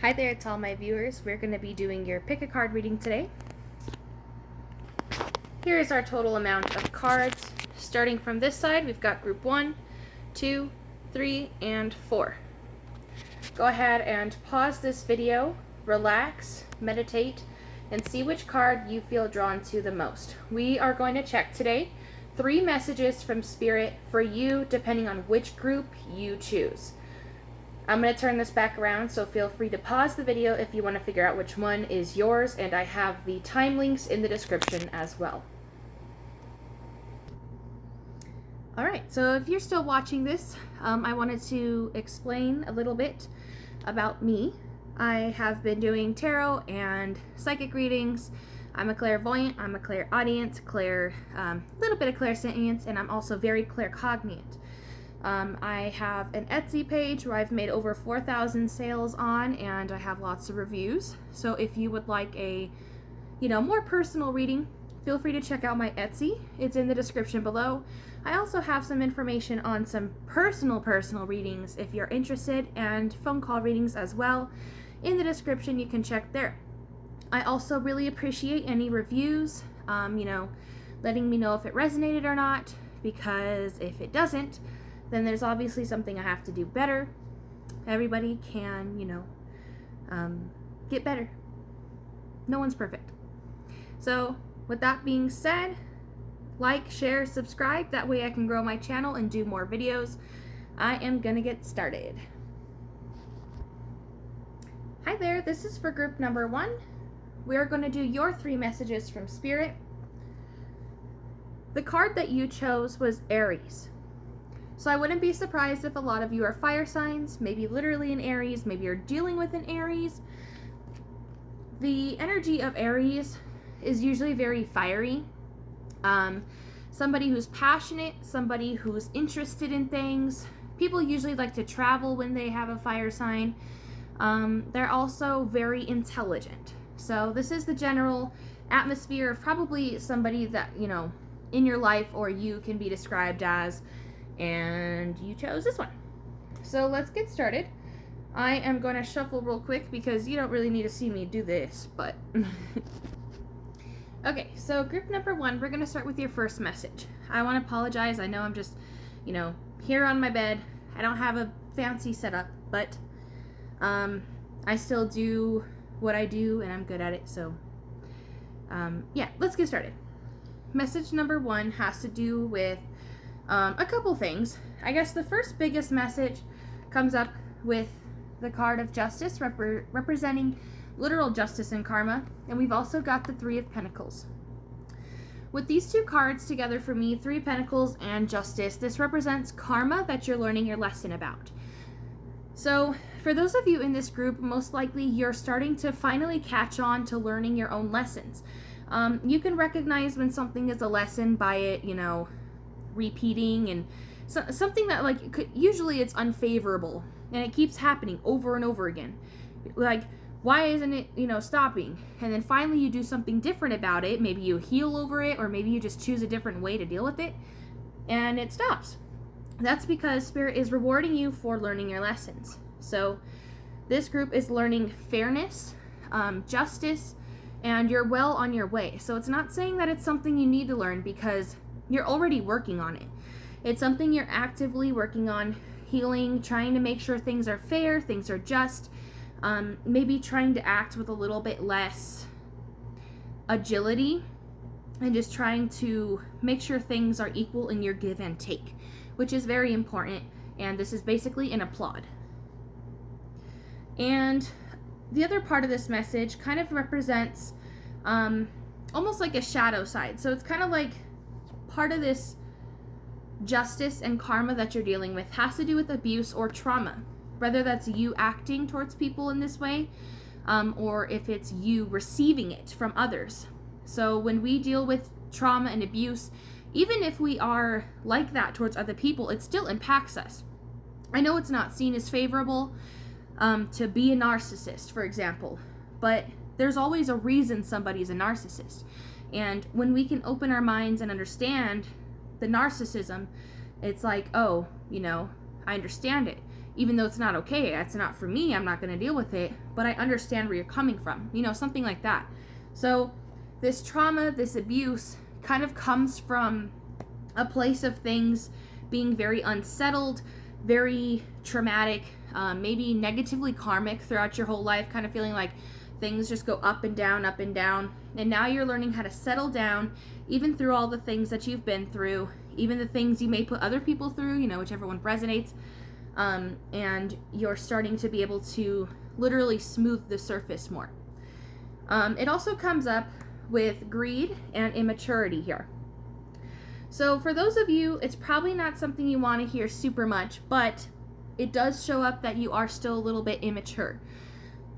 Hi there to all my viewers. We're going to be doing your pick a card reading today. Here is our total amount of cards. Starting from this side, we've got group 1, 2, 3, and 4. Go ahead and pause this video, relax, meditate, and see which card you feel drawn to the most. We are going to check today 3 messages from Spirit for you depending on which group you choose. I'm going to turn this back around, so feel free to pause the video if you want to figure out which one is yours, and I have the time links in the description as well. Alright, so if you're still watching this, I wanted to explain a little bit about me. I have been doing tarot and psychic readings. I'm a clairvoyant, I'm a clairaudient, little bit of clairsentience, and I'm also very claircognient. I have an Etsy page where I've made over 4,000 sales on, and I have lots of reviews. So if you would like a, more personal reading, feel free to check out my Etsy. It's in the description below. I also have some information on some personal readings if you're interested, and phone call readings as well. In the description, you can check there. I also really appreciate any reviews, letting me know if it resonated or not, because if it doesn't, then there's obviously something I have to do better. Everybody can, get better. No one's perfect. So, with that being said, like, share, subscribe. That way I can grow my channel and do more videos. I am gonna get started. Hi there, this is for group number 1. We are going to do your 3 messages from Spirit. The card that you chose was Aries. So I wouldn't be surprised if a lot of you are fire signs, maybe literally an Aries, maybe you're dealing with an Aries. The energy of Aries is usually very fiery. Somebody who's passionate, somebody who's interested in things. People usually like to travel when they have a fire sign. They're also very intelligent. So this is the general atmosphere of probably somebody that, in your life or you can be described as, and you chose this one. So let's get started. I am going to shuffle real quick because you don't really need to see me do this, but okay, so group number 1, we're going to start with your first message. I want to apologize. I know I'm just, here on my bed. I don't have a fancy setup, but I still do what I do and I'm good at it. So yeah, let's get started. Message number 1 has to do with a couple things. I guess the first biggest message comes up with the card of Justice, representing literal justice and karma, and we've also got the 3 of Pentacles. With these 2 cards together for me, 3 of Pentacles and Justice, this represents karma that you're learning your lesson about. So for those of you in this group, most likely you're starting to finally catch on to learning your own lessons. You can recognize when something is a lesson by it, repeating, and something that usually it's unfavorable and it keeps happening over and over again. Like, why isn't it, stopping? And then finally you do something different about it. Maybe you heal over it, or maybe you just choose a different way to deal with it and it stops. That's because Spirit is rewarding you for learning your lessons. So this group is learning fairness, justice, and you're well on your way. So it's not saying that it's something you need to learn, because you're already working on it. It's something you're actively working on, healing, trying to make sure things are fair, things are just, maybe trying to act with a little bit less agility, and just trying to make sure things are equal in your give and take, which is very important, and this is basically an applaud. And the other part of this message kind of represents almost like a shadow side. So it's kind of like part of this justice and karma that you're dealing with has to do with abuse or trauma, whether that's you acting towards people in this way, or if it's you receiving it from others. So when we deal with trauma and abuse, even if we are like that towards other people, it still impacts us. I know it's not seen as favorable to be a narcissist, for example, but there's always a reason somebody's a narcissist. And when we can open our minds and understand the narcissism, it's like, oh, I understand it. even though it's not okay, it's not for me, I'm not going to deal with it, but I understand where you're coming from, something like that. So this trauma, this abuse kind of comes from a place of things being very unsettled, very traumatic, maybe negatively karmic throughout your whole life, kind of feeling like things just go up and down, up and down. And now you're learning how to settle down, even through all the things that you've been through, even the things you may put other people through, whichever one resonates. And you're starting to be able to literally smooth the surface more. It also comes up with greed and immaturity here. So for those of you, it's probably not something you want to hear super much, but it does show up that you are still a little bit immature.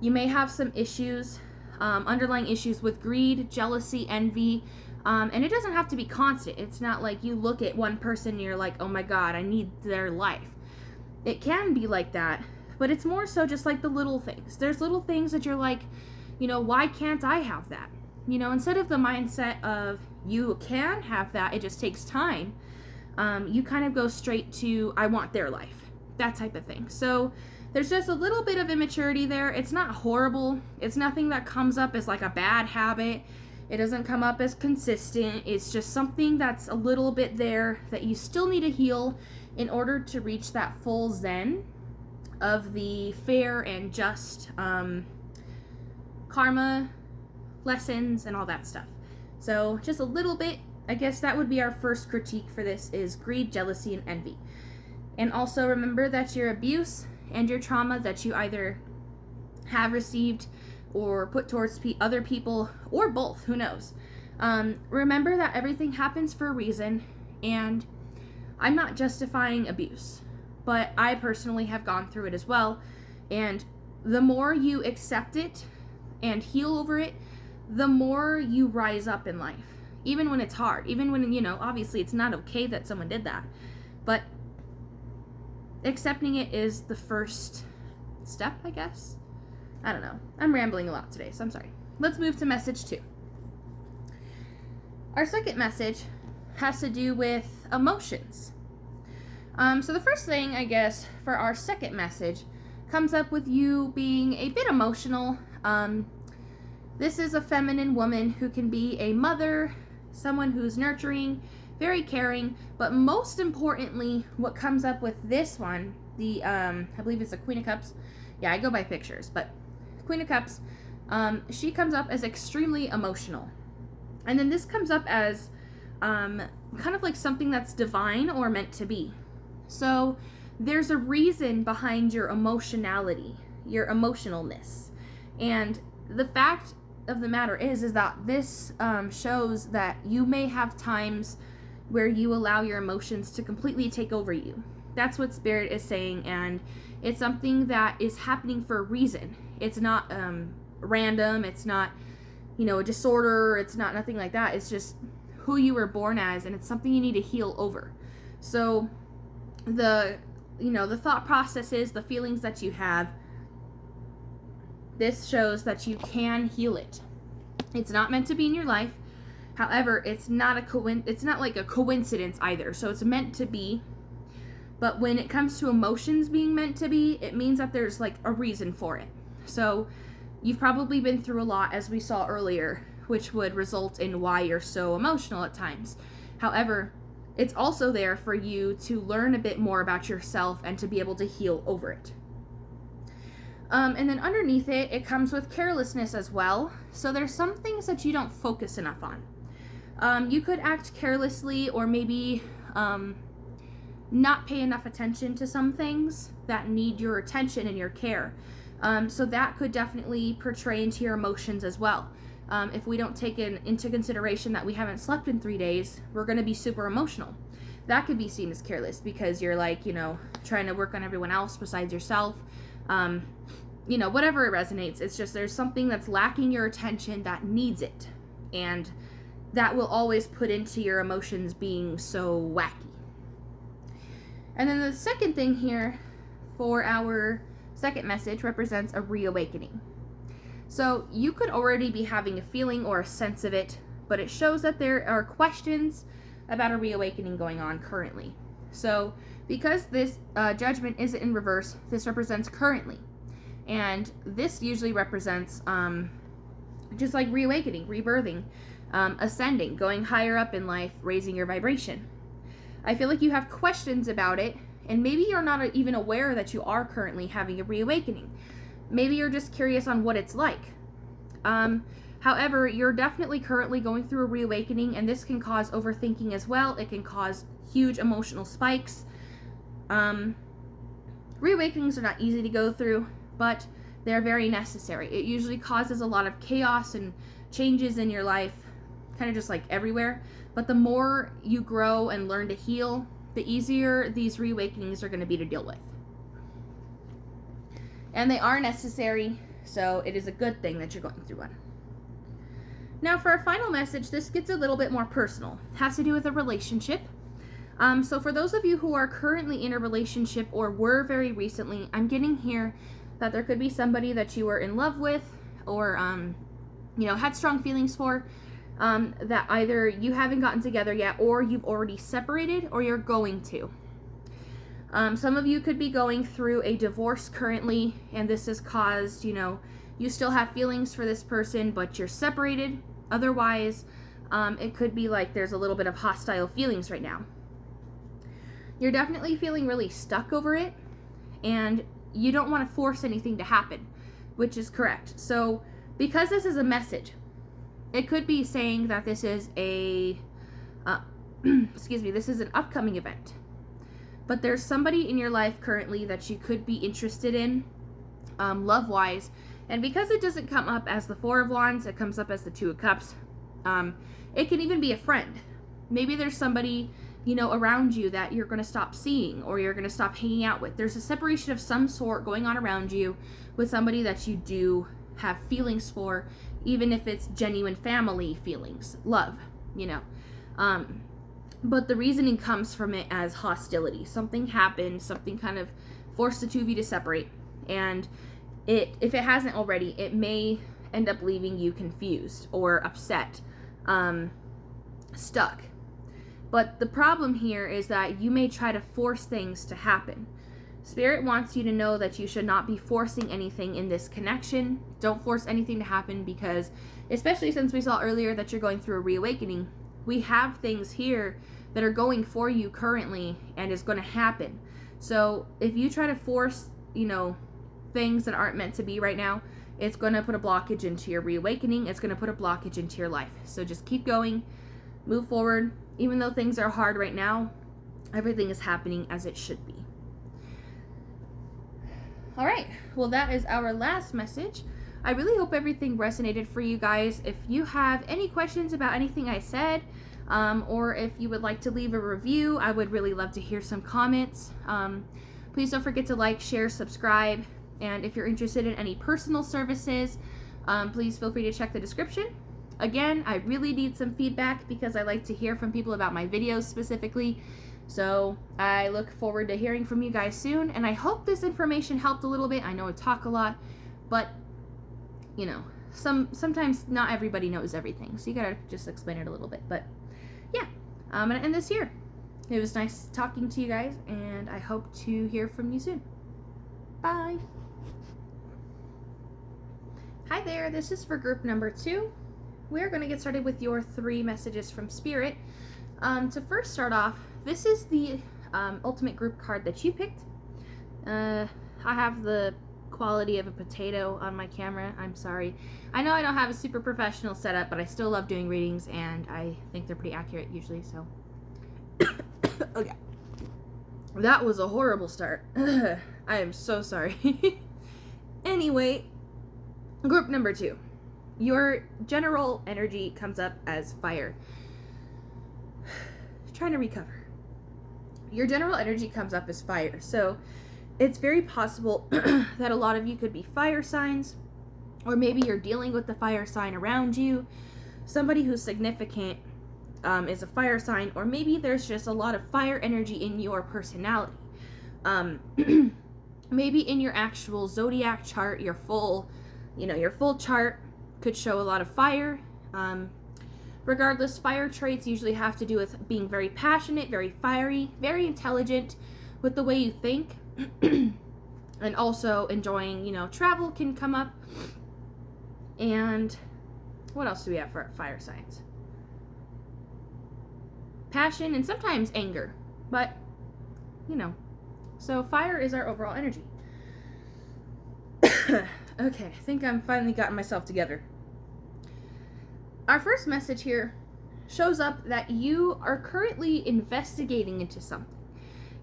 You may have some issues, underlying issues with greed, jealousy, envy, and it doesn't have to be constant. It's not like you look at one person and you're like, oh my God, I need their life. It can be like that, but it's more so just like the little things. There's little things that you're like, why can't I have that? Instead of the mindset of you can have that, it just takes time, you kind of go straight to, I want their life, that type of thing. So there's just a little bit of immaturity there. It's not horrible. It's nothing that comes up as like a bad habit. It doesn't come up as consistent. It's just something that's a little bit there that you still need to heal in order to reach that full zen of the fair and just karma lessons and all that stuff. So just a little bit, I guess that would be our first critique for this, is greed, jealousy, and envy. And also remember that your abuse and your trauma that you either have received or put towards other people, or both, who knows. Remember that everything happens for a reason, and I'm not justifying abuse, but I personally have gone through it as well. And the more you accept it and heal over it, the more you rise up in life, even when it's hard, even when, obviously it's not okay that someone did that, but accepting it is the first step, I guess. I don't know. I'm rambling a lot today, so I'm sorry. Let's move to message 2. Our second message has to do with emotions. So the first thing, I guess, for our second message comes up with you being a bit emotional. This is a feminine woman who can be a mother, someone who's nurturing, very caring, but most importantly, what comes up with this one, the, I believe it's the Queen of Cups. Yeah, I go by pictures, but Queen of Cups, she comes up as extremely emotional. And then this comes up as kind of like something that's divine or meant to be. So there's a reason behind your emotionality, your emotionalness. And the fact of the matter is that this shows that you may have times where you allow your emotions to completely take over you. That's what Spirit is saying, and it's something that is happening for a reason. It's not random, it's not, a disorder, it's not nothing like that. It's just who you were born as, and it's something you need to heal over. So the thought processes, the feelings that you have, this shows that you can heal it. It's not meant to be in your life. However, it's not like a coincidence either. So it's meant to be. But when it comes to emotions being meant to be, it means that there's like a reason for it. So you've probably been through a lot, as we saw earlier, which would result in why you're so emotional at times. However, it's also there for you to learn a bit more about yourself and to be able to heal over it. And then underneath it, it comes with carelessness as well. So there's some things that you don't focus enough on. You could act carelessly, or maybe not pay enough attention to some things that need your attention and your care. So that could definitely portray into your emotions as well. If we don't take into consideration that we haven't slept in 3 days, we're going to be super emotional. That could be seen as careless because you're like, trying to work on everyone else besides yourself. Whatever it resonates, it's just there's something that's lacking your attention that needs it. And that will always put into your emotions being so wacky. And then the second thing here for our second message represents a reawakening. So you could already be having a feeling or a sense of it, but it shows that there are questions about a reawakening going on currently. So because this judgment isn't in reverse, this represents currently. And this usually represents just like reawakening, rebirthing, ascending, going higher up in life, raising your vibration. I feel like you have questions about it, and maybe you're not even aware that you are currently having a reawakening. Maybe you're just curious on what it's like. However, you're definitely currently going through a reawakening, and this can cause overthinking as well. It can cause huge emotional spikes. Reawakenings are not easy to go through, but they're very necessary. It usually causes a lot of chaos and changes in your life, kind of just like everywhere. But the more you grow and learn to heal, the easier these reawakenings are going to be to deal with. And they are necessary, so it is a good thing that you're going through one. Now for our final message, this gets a little bit more personal. It has to do with a relationship. So for those of you who are currently in a relationship or were very recently, I'm getting here that there could be somebody that you were in love with or, had strong feelings for, that either you haven't gotten together yet or you've already separated or you're going to. Some of you could be going through a divorce currently, and this has caused, you still have feelings for this person, but you're separated. Otherwise, it could be like there's a little bit of hostile feelings right now. You're definitely feeling really stuck over it, and you don't want to force anything to happen, which is correct. So, because this is a message, it could be saying that this is this is an upcoming event. But there's somebody in your life currently that you could be interested in, love-wise. And because it doesn't come up as the Four of Wands, it comes up as the Two of Cups. It can even be a friend. Maybe there's somebody, around you that you're going to stop seeing or you're going to stop hanging out with. There's a separation of some sort going on around you with somebody that you do have feelings for, even if it's genuine family feelings, love, But the reasoning comes from it as hostility. Something happened, something kind of forced the two of you to separate. And if it hasn't already, it may end up leaving you confused or upset, stuck. But the problem here is that you may try to force things to happen. Spirit wants you to know that you should not be forcing anything in this connection. Don't force anything to happen because, especially since we saw earlier that you're going through a reawakening, we have things here that are going for you currently and is going to happen. So if you try to force, things that aren't meant to be right now, it's going to put a blockage into your reawakening. It's going to put a blockage into your life. So just keep going, move forward. Even though things are hard right now, everything is happening as it should be. All right, well, that is our last message. I really hope everything resonated for you guys. If you have any questions about anything I said, or if you would like to leave a review, I would really love to hear some comments. Please don't forget to like, share, subscribe, and if you're interested in any personal services, please feel free to check the description. Again, I really need some feedback because I like to hear from people about my videos specifically. So I look forward to hearing from you guys soon, and I hope this information helped a little bit. I know I talk a lot, but sometimes not everybody knows everything, so you gotta just explain it a little bit. But yeah, I'm gonna end this here. It was nice talking to you guys, and I hope to hear from you soon. Bye. Hi there, this is for group number 2. We're going to get started with your 3 messages from Spirit. To first start off, this is the ultimate group card that you picked. I have the quality of a potato on my camera. I'm sorry. I know I don't have a super professional setup, but I still love doing readings, and I think they're pretty accurate usually, so. Okay. That was a horrible start. I am so sorry. Anyway, group number 2. Your general energy comes up as fire. Trying to recover. Your general energy comes up as fire. So it's very possible that a lot of you could be fire signs, or maybe you're dealing with the fire sign around you. Somebody who's significant is a fire sign, or maybe there's just a lot of fire energy in your personality. Maybe in your actual zodiac chart, your full chart could show a lot of fire. Regardless, fire traits usually have to do with being very passionate, very fiery, very intelligent with the way you think, and also enjoying, travel can come up. And what else do we have for fire signs? Passion and sometimes anger, but, so fire is our overall energy. Okay, I think I'm finally gotten myself together. Our first message here shows up that you are currently investigating into something.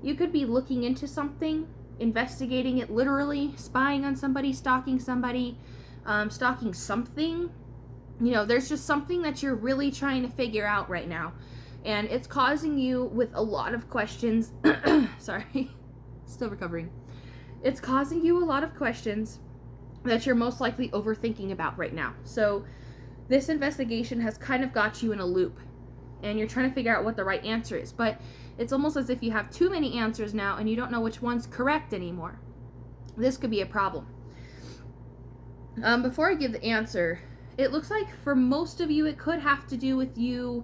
You could be looking into something, investigating it literally, spying on somebody, stalking somebody, stalking something. There's just something that you're really trying to figure out right now. And it's causing you with a lot of questions. Sorry, still recovering. It's causing you a lot of questions that you're most likely overthinking about right now. So this investigation has kind of got you in a loop, and you're trying to figure out what the right answer is. But it's almost as if you have too many answers now, and you don't know which one's correct anymore. This could be a problem. Before I give the answer, it looks like for most of you, it could have to do with you,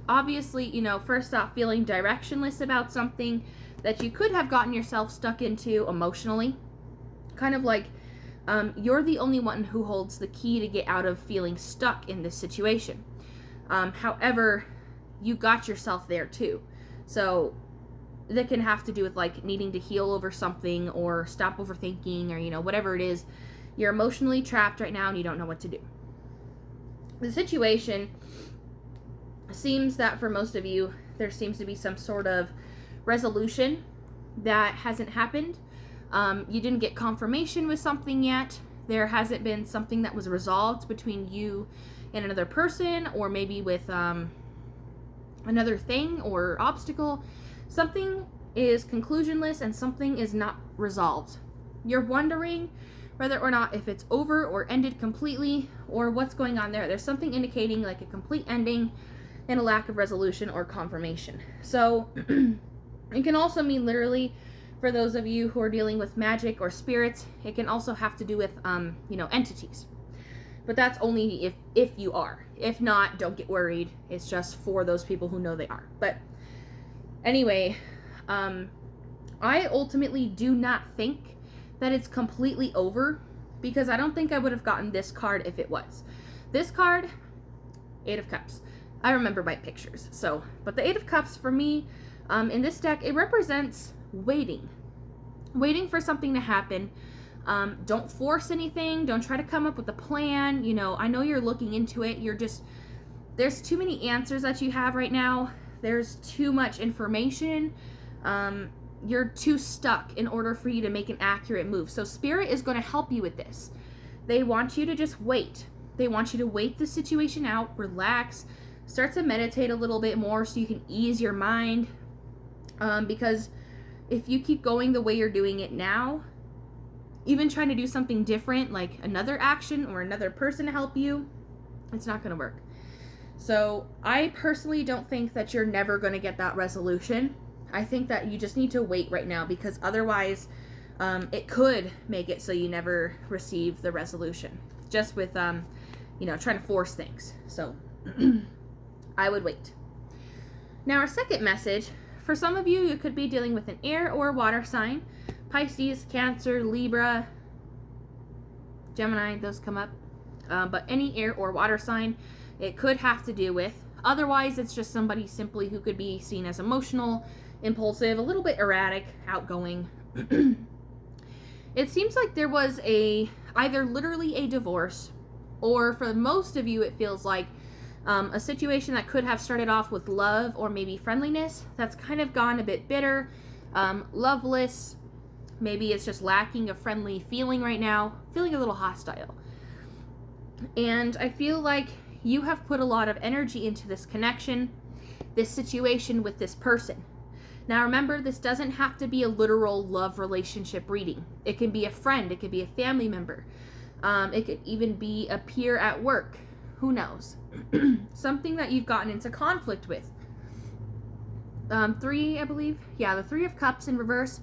obviously, first off, feeling directionless about something that you could have gotten yourself stuck into emotionally. Kind of like you're the only one who holds the key to get out of feeling stuck in this situation. However, you got yourself there too. So that can have to do with like needing to heal over something or stop overthinking or, whatever it is. You're emotionally trapped right now and you don't know what to do. The situation seems that for most of you, there seems to be some sort of resolution that hasn't happened. You didn't get confirmation with something yet. There hasn't been something that was resolved between you and another person, or maybe with another thing or obstacle. Something is conclusionless and something is not resolved. You're wondering whether or not if it's over or ended completely or what's going on there. There's something indicating like a complete ending and a lack of resolution or confirmation. So it can also mean literally, for those of you who are dealing with magic or spirits, it can also have to do with, entities. But that's only if you are. If not, don't get worried. It's just for those people who know they are. But anyway, I ultimately do not think that it's completely over, because I don't think I would have gotten this card if it was. This card, Eight of Cups. I remember my pictures. But the Eight of Cups for me, in this deck, it represents waiting for something to happen. Don't force anything. Don't try to come up with a plan. I know you're looking into it. There's too many answers that you have right now. There's too much information. You're too stuck in order for you to make an accurate move. So Spirit is going to help you with this. They want you to just wait. They want you to wait the situation out, relax, start to meditate a little bit more so you can ease your mind. Because if you keep going the way you're doing it now, even trying to do something different, like another action or another person to help you, it's not going to work. So I personally don't think that you're never going to get that resolution. I think that you just need to wait right now, because otherwise it could make it so you never receive the resolution. Just with, trying to force things. So I would wait. Now our second message, for some of you, you could be dealing with an air or water sign. Pisces, Cancer, Libra, Gemini, those come up. But any air or water sign, it could have to do with. Otherwise, it's just somebody simply who could be seen as emotional, impulsive, a little bit erratic, outgoing. It seems like there was either literally a divorce, or for most of you, it feels like a situation that could have started off with love or maybe friendliness that's kind of gone a bit bitter, loveless. Maybe it's just lacking a friendly feeling right now, feeling a little hostile. And I feel like you have put a lot of energy into this connection, this situation with this person. Now remember, this doesn't have to be a literal love relationship reading. It can be a friend, it could be a family member. It could even be a peer at work. Who knows? Something that you've gotten into conflict with. Three, I believe. Yeah, the Three of Cups in reverse.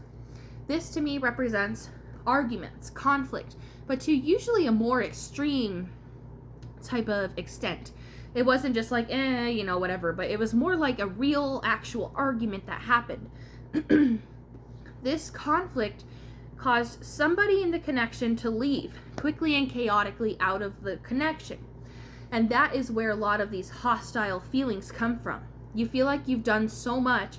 This to me represents arguments, conflict, but to usually a more extreme type of extent. It wasn't just like, you know, whatever, but it was more like a real, actual argument that happened. This conflict caused somebody in the connection to leave quickly and chaotically out of the connection. And that is where a lot of these hostile feelings come from. You feel like you've done so much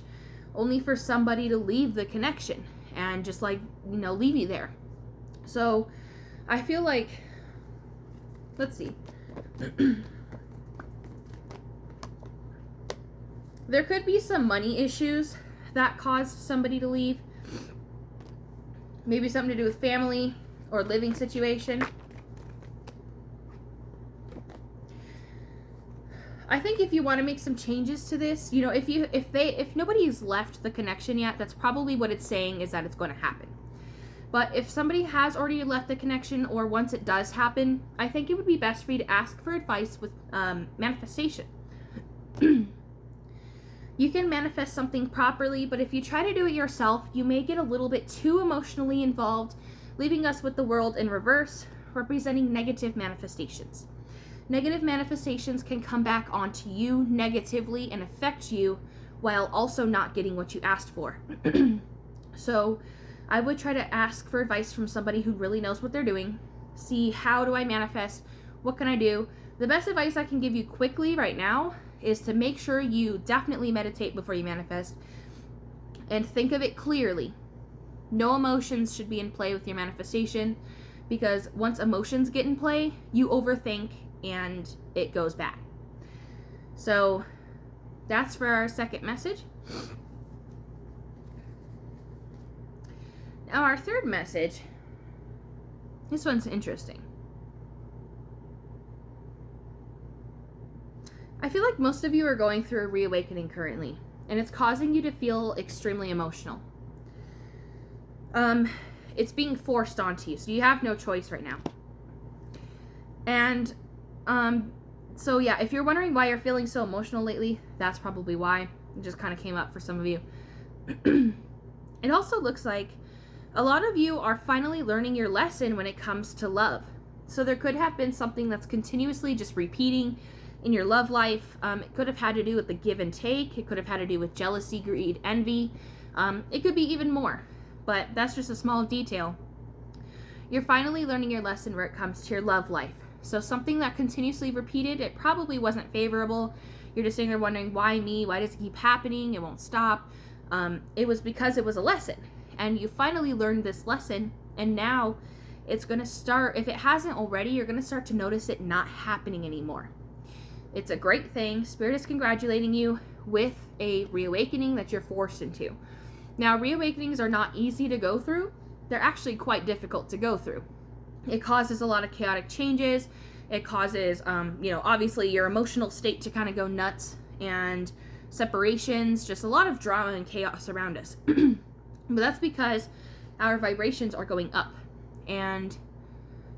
only for somebody to leave the connection and just like, you know, leave you there. So I feel like, let's see. There could be some money issues that caused somebody to leave. Maybe something to do with family or living situation. I think if you want to make some changes to this, you know, if nobody's left the connection yet, that's probably what it's saying, is that it's going to happen. But if somebody has already left the connection, or once it does happen, I think it would be best for you to ask for advice with manifestation. You can manifest something properly, but if you try to do it yourself, you may get a little bit too emotionally involved, leaving us with the world in reverse, representing negative manifestations. Negative manifestations can come back onto you negatively and affect you while also not getting what you asked for. So I would try to ask for advice from somebody who really knows what they're doing. See, how do I manifest? What can I do? The best advice I can give you quickly right now is to make sure you definitely meditate before you manifest and think of it clearly. No emotions should be in play with your manifestation, because once emotions get in play, you overthink and it goes bad. So that's for our second message. Now our third message, this one's interesting. I feel like most of you are going through a reawakening currently, and it's causing you to feel extremely emotional. It's being forced onto you, so you have no choice right now. And so yeah, if you're wondering why you're feeling so emotional lately, that's probably why. It just kind of came up for some of you. It also looks like a lot of you are finally learning your lesson when it comes to love. So there could have been something that's continuously just repeating in your love life. It could have had to do with the give and take. It could have had to do with jealousy, greed, envy. It could be even more, but that's just a small detail. You're finally learning your lesson where it comes to your love life. So something that continuously repeated, it probably wasn't favorable. You're just sitting there wondering, why me? Why does it keep happening? It won't stop. It was because it was a lesson, and you finally learned this lesson, and now it's going to start, if it hasn't already, you're going to start to notice it not happening anymore. It's a great thing. Spirit is congratulating you with a reawakening that you're forced into. Now, reawakenings are not easy to go through. They're actually quite difficult to go through. It causes a lot of chaotic changes. It causes, obviously your emotional state to kind of go nuts, and separations, just a lot of drama and chaos around us. But that's because our vibrations are going up, and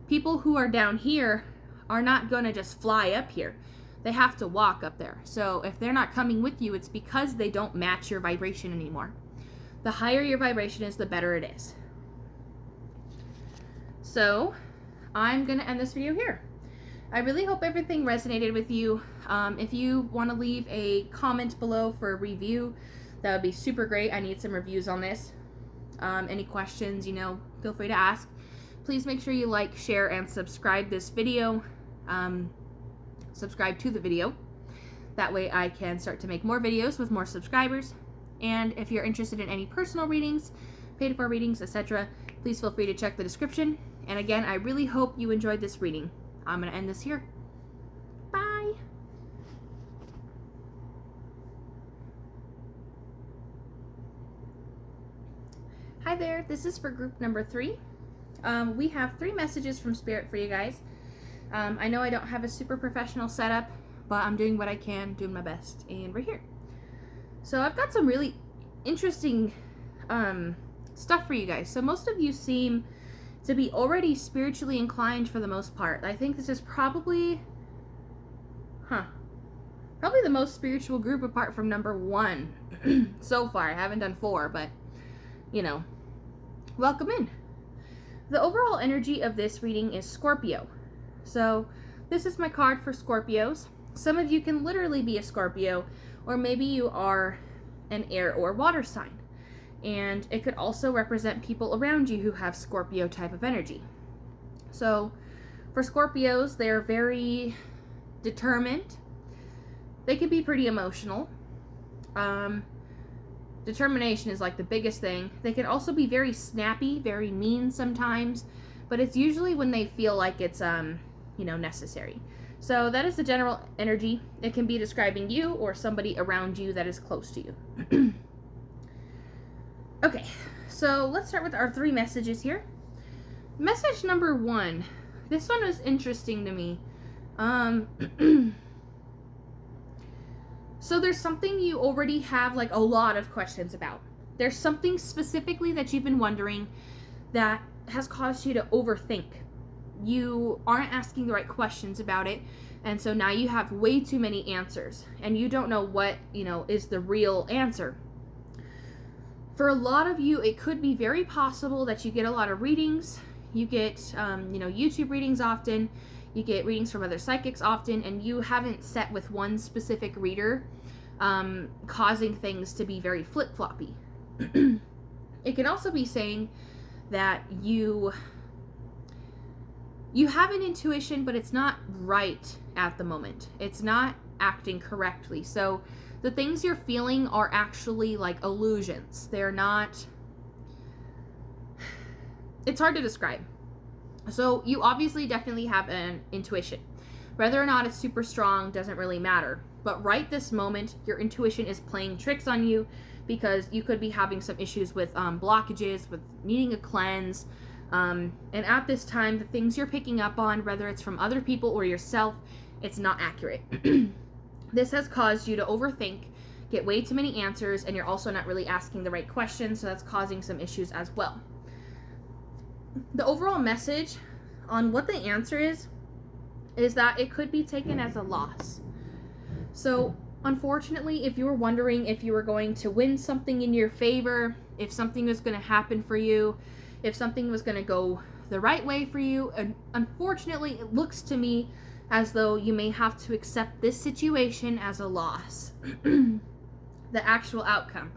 people who are down here are not going to just fly up here. They have to walk up there. So if they're not coming with you, it's because they don't match your vibration anymore. The higher your vibration is, the better it is. So I'm going to end this video here. I really hope everything resonated with you. If you want to leave a comment below for a review, that would be super great. I need some reviews on this. Any questions, feel free to ask. Please make sure you like, share, and subscribe this video. Subscribe to the video. That way I can start to make more videos with more subscribers. And if you're interested in any personal readings, paid for readings, etc., please feel free to check the description. And again, I really hope you enjoyed this reading. I'm going to end this here. Bye. Hi there, this is for group number 3. We have 3 messages from Spirit for you guys. I know I don't have a super professional setup, but I'm doing what I can, doing my best, and we're here. So I've got some really interesting stuff for you guys. So most of you seem to be already spiritually inclined for the most part. I think this is probably the most spiritual group apart from number 1 so far. I haven't done 4, but welcome in. The overall energy of this reading is Scorpio. So this is my card for Scorpios. Some of you can literally be a Scorpio, or maybe you are an air or water sign. And it could also represent people around you who have Scorpio type of energy. So for Scorpios, they're very determined. They can be pretty emotional. Determination is like the biggest thing. They can also be very snappy, very mean sometimes, but it's usually when they feel like it's necessary. So that is the general energy. It can be describing you or somebody around you that is close to you. Okay, so let's start with our 3 messages here. Message number 1. This one was interesting to me. So there's something you already have like a lot of questions about. There's something specifically that you've been wondering that has caused you to overthink. You aren't asking the right questions about it, and so now you have way too many answers, and you don't know what, is the real answer. For a lot of you, it could be very possible that you get a lot of readings. You get, YouTube readings often. You get readings from other psychics often, and you haven't set with one specific reader, causing things to be very flip-floppy. It can also be saying that you have an intuition, but it's not right at the moment. It's not acting correctly. So the things you're feeling are actually like illusions. They're not... It's hard to describe. So you obviously definitely have an intuition. Whether or not it's super strong doesn't really matter. But right this moment, your intuition is playing tricks on you because you could be having some issues with blockages, with needing a cleanse. And at this time, the things you're picking up on, whether it's from other people or yourself, it's not accurate. This has caused you to overthink, get way too many answers, and you're also not really asking the right questions, so that's causing some issues as well. The overall message on what the answer is that it could be taken as a loss. So, unfortunately, if you were wondering if you were going to win something in your favor, if something was going to happen for you, if something was going to go the right way for you, unfortunately, it looks to me as though you may have to accept this situation as a loss. The actual outcome.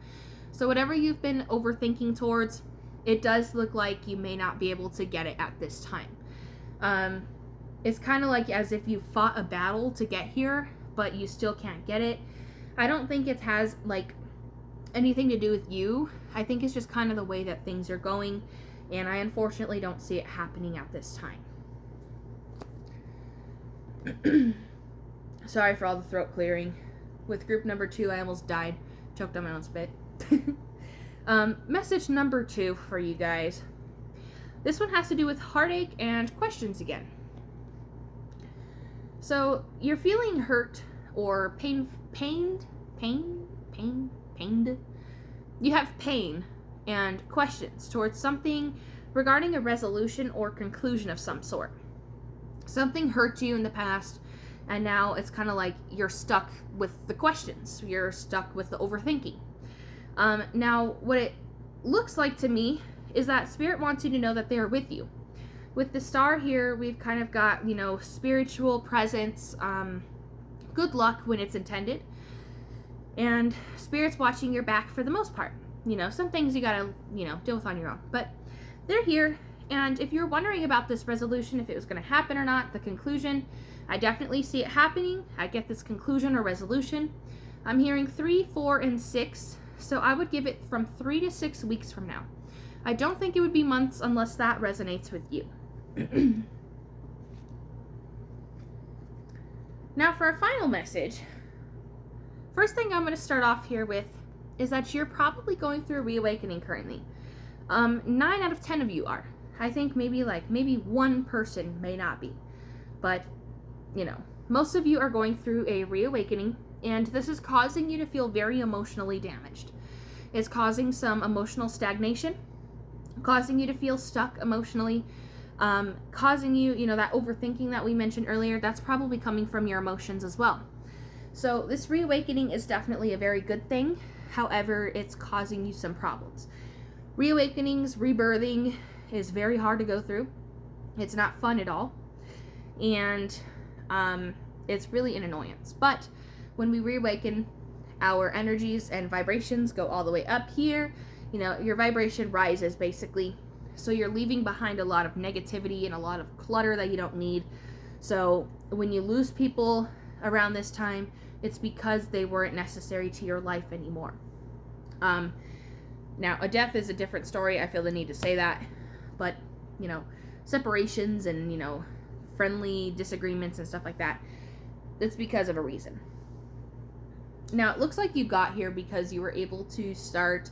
So whatever you've been overthinking towards, it does look like you may not be able to get it at this time. It's kind of like as if you fought a battle to get here, but you still can't get it. I don't think it has like anything to do with you. I think it's just kind of the way that things are going, and I unfortunately don't see it happening at this time. Sorry for all the throat clearing. With group number 2, I almost died. Choked on my own spit. Message number 2 for you guys. This one has to do with heartache and questions again. So you're feeling hurt or pained. You have pain and questions towards something regarding a resolution or conclusion of some sort. Something hurt you in the past, and now it's kind of like you're stuck with the questions. You're stuck with the overthinking. Now, what it looks like to me is that Spirit wants you to know that they are with you. With the star here, we've kind of got, spiritual presence, good luck when it's intended, and Spirit's watching your back for the most part. Some things you gotta, deal with on your own, but they're here. And if you're wondering about this resolution, if it was going to happen or not, the conclusion, I definitely see it happening. I get this conclusion or resolution. I'm hearing 3, 4, and 6, so I would give it from 3 to 6 weeks from now. I don't think it would be months unless that resonates with you. Now for our final message, first thing I'm going to start off here with is that you're probably going through a reawakening currently. 9 out of 10 of you are. I think maybe one person may not be. But, most of you are going through a reawakening, and this is causing you to feel very emotionally damaged. It's causing some emotional stagnation, causing you to feel stuck emotionally, causing you, that overthinking that we mentioned earlier, that's probably coming from your emotions as well. So this reawakening is definitely a very good thing. However, it's causing you some problems. Reawakenings, rebirthing is very hard to go through. It's not fun at all. And It's really an annoyance. But when we reawaken, our energies and vibrations go all the way up here. Your vibration rises basically. So you're leaving behind a lot of negativity and a lot of clutter that you don't need. So when you lose people around this time, it's because they weren't necessary to your life anymore. Now, a death is a different story. I feel the need to say that. But, separations and, friendly disagreements and stuff like that, it's because of a reason. Now, it looks like you got here because you were able to start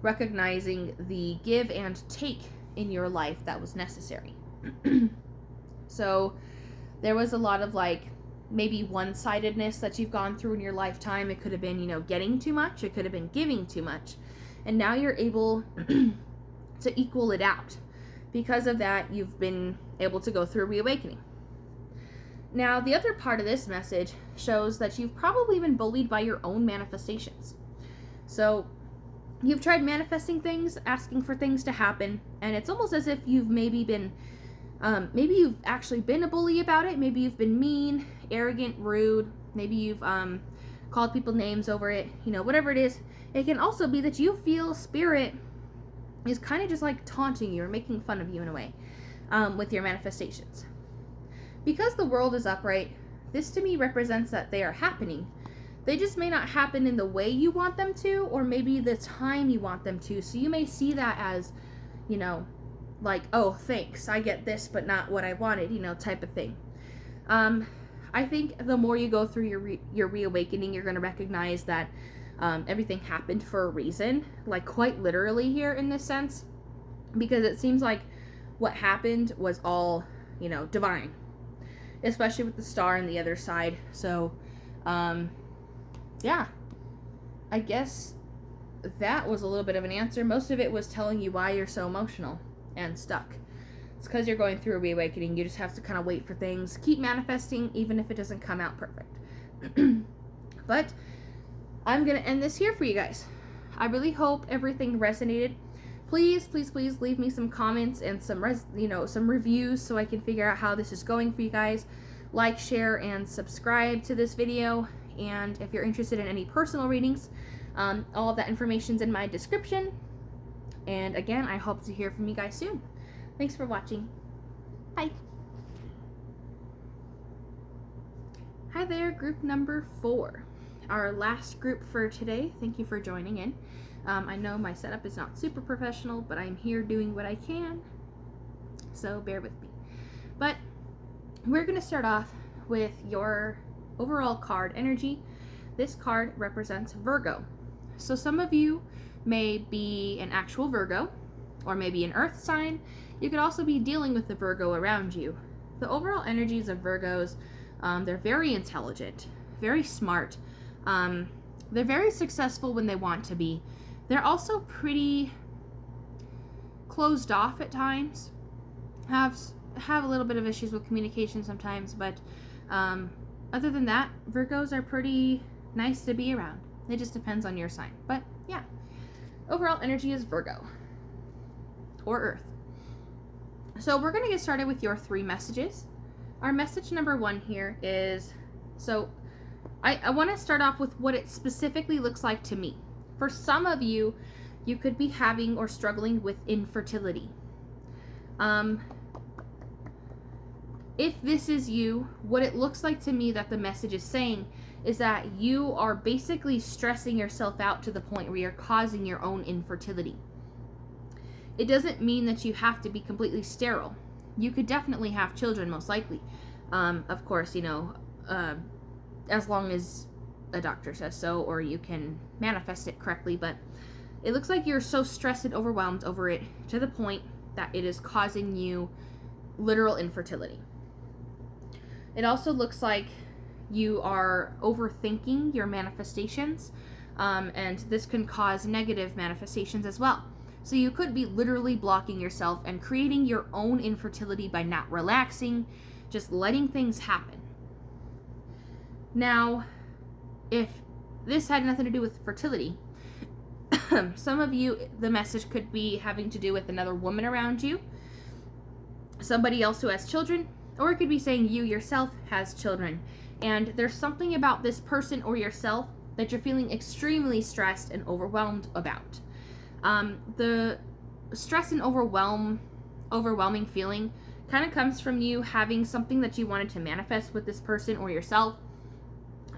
recognizing the give and take in your life that was necessary. So there was a lot of maybe one-sidedness that you've gone through in your lifetime. It could have been, getting too much. It could have been giving too much. And now you're able to equal it out. Because of that, you've been able to go through a reawakening. Now, the other part of this message shows that you've probably been bullied by your own manifestations. So you've tried manifesting things, asking for things to happen, and it's almost as if you've maybe you've actually been a bully about it. Maybe you've been mean, arrogant, rude. Maybe you've called people names over it. Whatever it is. It can also be that you feel spirit is kind of just taunting you or making fun of you in a way with your manifestations. Because the world is upright, this to me represents that they are happening. They just may not happen in the way you want them to, or maybe the time you want them to. So you may see that as, oh, thanks, I get this, but not what I wanted, type of thing. I think the more you go through your reawakening, you're going to recognize that everything happened for a reason, quite literally here in this sense, because it seems like what happened was all, divine, especially with the star on the other side. So, yeah, I guess that was a little bit of an answer. Most of it was telling you why you're so emotional and stuck. It's because you're going through a reawakening. You just have to kind of wait for things. Keep manifesting, even if it doesn't come out perfect. But I'm going to end this here for you guys. I really hope everything resonated. Please, please, please leave me some comments and some reviews so I can figure out how this is going for you guys. Like, share, and subscribe to this video. And if you're interested in any personal readings, all of that information's in my description. And again, I hope to hear from you guys soon. Thanks for watching. Bye. Hi there, group number 4. Our last group for today. Thank you for joining in. I know my setup is not super professional, but I'm here doing what I can, so bear with me. But we're going to start off with your overall card energy. This card represents Virgo. So some of you may be an actual Virgo, or maybe an earth sign. You could also be dealing with the Virgo around you. The overall energies of Virgos, they're very intelligent, very smart. They're very successful when they want to be. They're also pretty closed off at times. Have a little bit of issues with communication sometimes, but other than that, Virgos are pretty nice to be around. It just depends on your sign. But yeah, overall energy is Virgo or Earth. So we're going to get started with your 3 messages. Our message number 1 here is, so I want to start off with what it specifically looks like to me. For some of you, you could be having or struggling with infertility. If this is you, what it looks like to me that the message is saying is that you are basically stressing yourself out to the point where you're causing your own infertility. It doesn't mean that you have to be completely sterile. You could definitely have children, most likely. Of course, as long as a doctor says so, or you can manifest it correctly, but it looks like you're so stressed and overwhelmed over it to the point that it is causing you literal infertility. It also looks like you are overthinking your manifestations, and this can cause negative manifestations as well. So you could be literally blocking yourself and creating your own infertility by not relaxing, just letting things happen. Now, if this had nothing to do with fertility, some of you, the message could be having to do with another woman around you, somebody else who has children, Or it could be saying you yourself has children, and there's something about this person or yourself that you're feeling extremely stressed and overwhelmed about. The stress and overwhelming feeling kind of comes from you having something that you wanted to manifest with this person or yourself,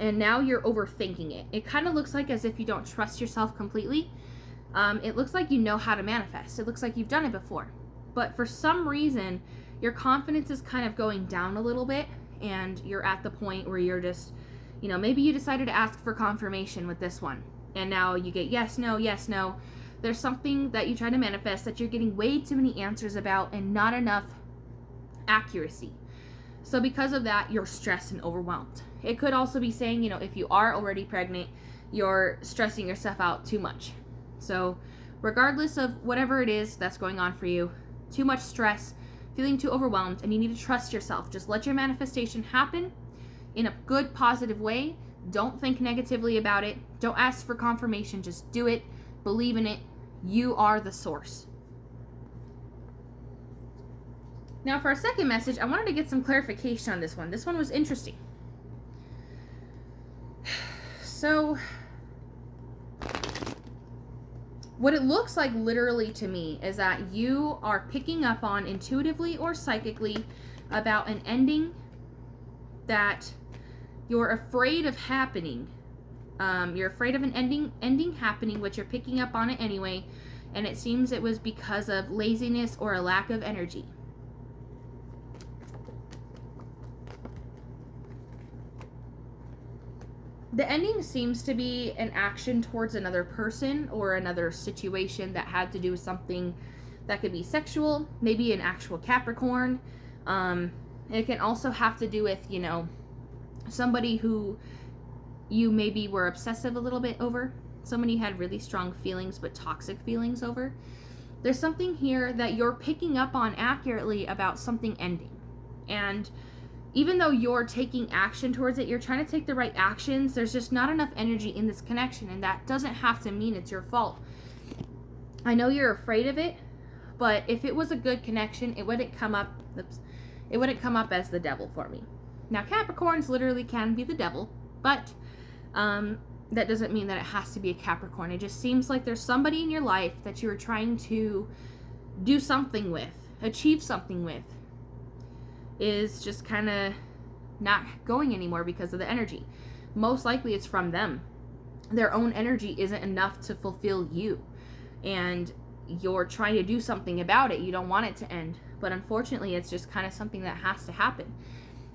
and now you're overthinking it. It kind of looks like as if you don't trust yourself completely. It looks like you know how to manifest. It looks like you've done it before. But for some reason, your confidence is kind of going down a little bit, and you're at the point where you're just, maybe you decided to ask for confirmation with this one, and now you get yes, no, yes, no. There's something that you try to manifest that you're getting way too many answers about and not enough accuracy. So because of that, you're stressed and overwhelmed. It could also be saying, if you are already pregnant, you're stressing yourself out too much. So regardless of whatever it is that's going on for you, too much stress, feeling too overwhelmed, and you need to trust yourself. Just let your manifestation happen in a good, positive way. Don't think negatively about it. Don't ask for confirmation. Just do it. Believe in it. You are the source. Now for our second message, I wanted to get some clarification on this one. This one was interesting. So what it looks like literally to me is that you are picking up on intuitively or psychically about an ending that you're afraid of happening. You're afraid of an ending happening, which you're picking up on it anyway, and it seems it was because of laziness or a lack of energy. The ending seems to be an action towards another person or another situation that had to do with something that could be sexual, maybe an actual Capricorn. It can also have to do with, somebody who you maybe were obsessive a little bit over. Somebody had really strong feelings, but toxic feelings over. There's something here that you're picking up on accurately about something ending. And even though you're taking action towards it, you're trying to take the right actions, there's just not enough energy in this connection, and that doesn't have to mean it's your fault. I know you're afraid of it, but if it was a good connection, it wouldn't come up as the devil for me. Now, Capricorns literally can be the devil, but that doesn't mean that it has to be a Capricorn. It just seems like there's somebody in your life that you're trying to do something with, achieve something with, is just kind of not going anymore because of the energy. Most likely it's from them. Their own energy isn't enough to fulfill you, and you're trying to do something about it. You don't want it to end, but unfortunately it's just kind of something that has to happen.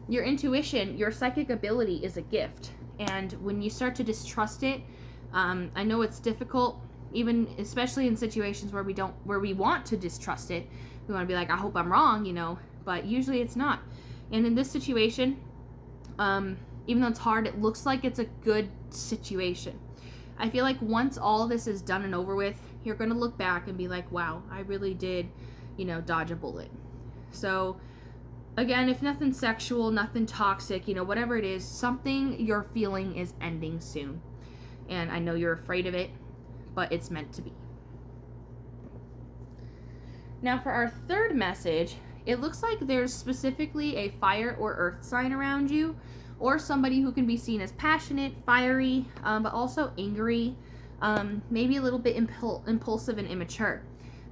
Your intuition, your psychic ability is a gift, and when you start to distrust it, I know it's difficult, even especially in situations where we want to distrust it. We want to be like, I hope I'm wrong, but usually it's not. And in this situation, even though it's hard, it looks like it's a good situation. I feel like once all of this is done and over with, you're going to look back and be like, wow, I really did, dodge a bullet. So again, if nothing sexual, nothing toxic, whatever it is, something you're feeling is ending soon. And I know you're afraid of it, but it's meant to be. Now for our third message, it looks like there's specifically a fire or earth sign around you, or somebody who can be seen as passionate, fiery, but also angry, maybe a little bit impulsive and immature.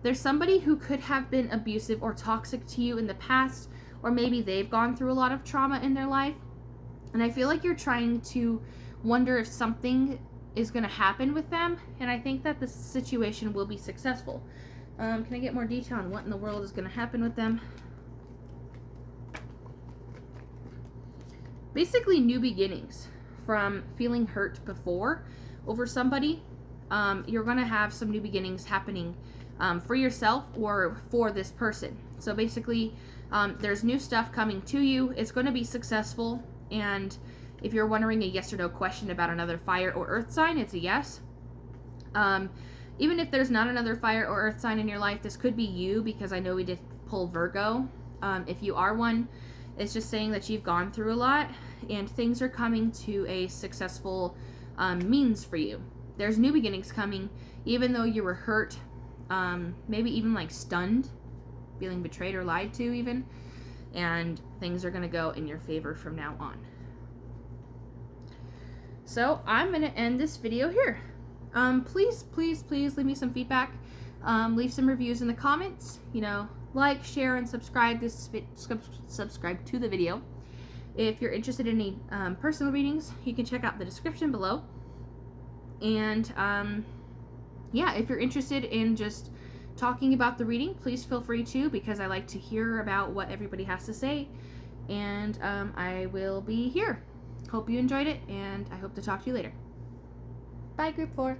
There's somebody who could have been abusive or toxic to you in the past, or maybe they've gone through a lot of trauma in their life. And I feel like you're trying to wonder if something is going to happen with them, and I think that the situation will be successful. Can I get more detail on what in the world is going to happen with them? Basically, new beginnings from feeling hurt before over somebody. You're going to have some new beginnings happening for yourself or for this person. So basically, there's new stuff coming to you. It's going to be successful. And if you're wondering a yes or no question about another fire or earth sign, it's a yes. Even if there's not another fire or earth sign in your life, this could be you, because I know we did pull Virgo. If you are one, it's just saying that you've gone through a lot and things are coming to a successful means for you. There's new beginnings coming, even though you were hurt, maybe even like stunned, feeling betrayed or lied to even. and things are going to go in your favor from now on. So I'm going to end this video here. Please leave me some feedback. Leave some reviews in the comments. Like, share, and subscribe subscribe to the video. If you're interested in any personal readings, you can check out the description below. And yeah, if you're interested in just talking about the reading, please feel free to, because I like to hear about what everybody has to say. And I will be here. Hope you enjoyed it, and I hope to talk to you later. Bye, Group 4.